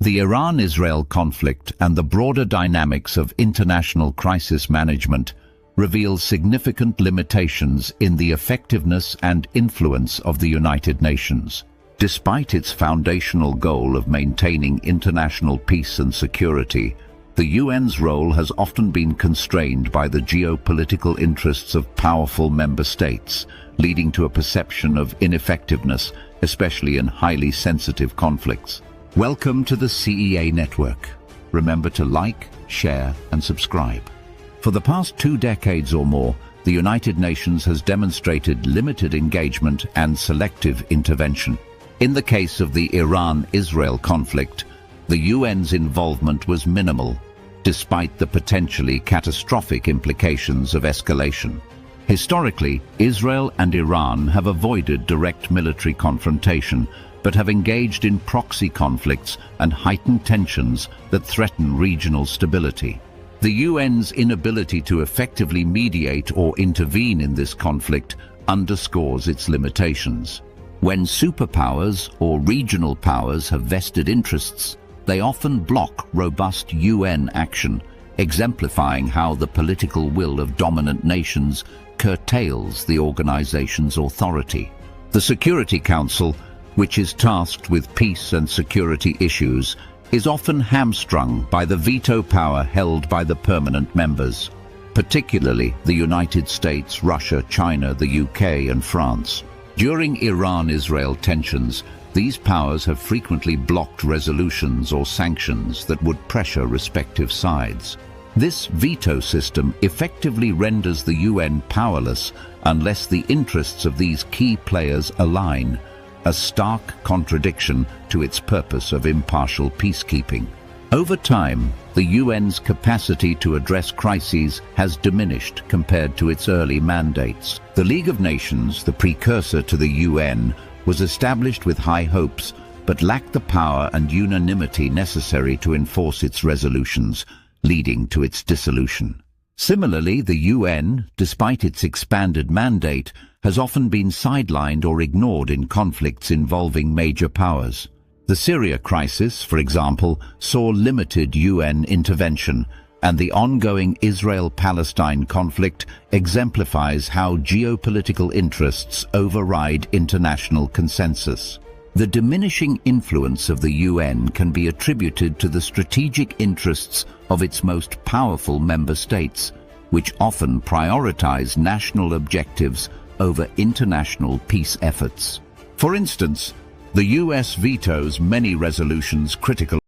The Iran-Israel conflict and the broader dynamics of international crisis management reveal significant limitations in the effectiveness and influence of the United Nations. Despite its foundational goal of maintaining international peace and security, the UN's role has often been constrained by the geopolitical interests of powerful member states, leading to a perception of ineffectiveness, especially in highly sensitive conflicts. Welcome to the CEA Network. Remember to like, share, and subscribe. For the past 2 decades or more, the United Nations has demonstrated limited engagement and selective intervention. In the case of the Iran-Israel conflict, the UN's involvement was minimal, despite the potentially catastrophic implications of escalation. Historically, Israel and Iran have avoided direct military confrontation, but have engaged in proxy conflicts and heightened tensions that threaten regional stability. The UN's inability to effectively mediate or intervene in this conflict underscores its limitations. When superpowers or regional powers have vested interests, they often block robust UN action, exemplifying how the political will of dominant nations curtails the organization's authority. The Security Council, which is tasked with peace and security issues, is often hamstrung by the veto power held by the permanent members, particularly the United States, Russia, China, the UK, and France. During Iran-Israel tensions, these powers have frequently blocked resolutions or sanctions that would pressure respective sides. This veto system effectively renders the UN powerless unless the interests of these key players align, a stark contradiction to its purpose of impartial peacekeeping. Over time, the UN's capacity to address crises has diminished compared to its early mandates. The League of Nations, the precursor to the UN, was established with high hopes, but lacked the power and unanimity necessary to enforce its resolutions, leading to its dissolution. Similarly, the UN, despite its expanded mandate, has often been sidelined or ignored in conflicts involving major powers. The Syria crisis, for example, saw limited UN intervention, and the ongoing Israel-Palestine conflict exemplifies how geopolitical interests override international consensus. The diminishing influence of the UN can be attributed to the strategic interests of its most powerful member states, which often prioritize national objectives over international peace efforts. For instance, the US vetoes many resolutions critical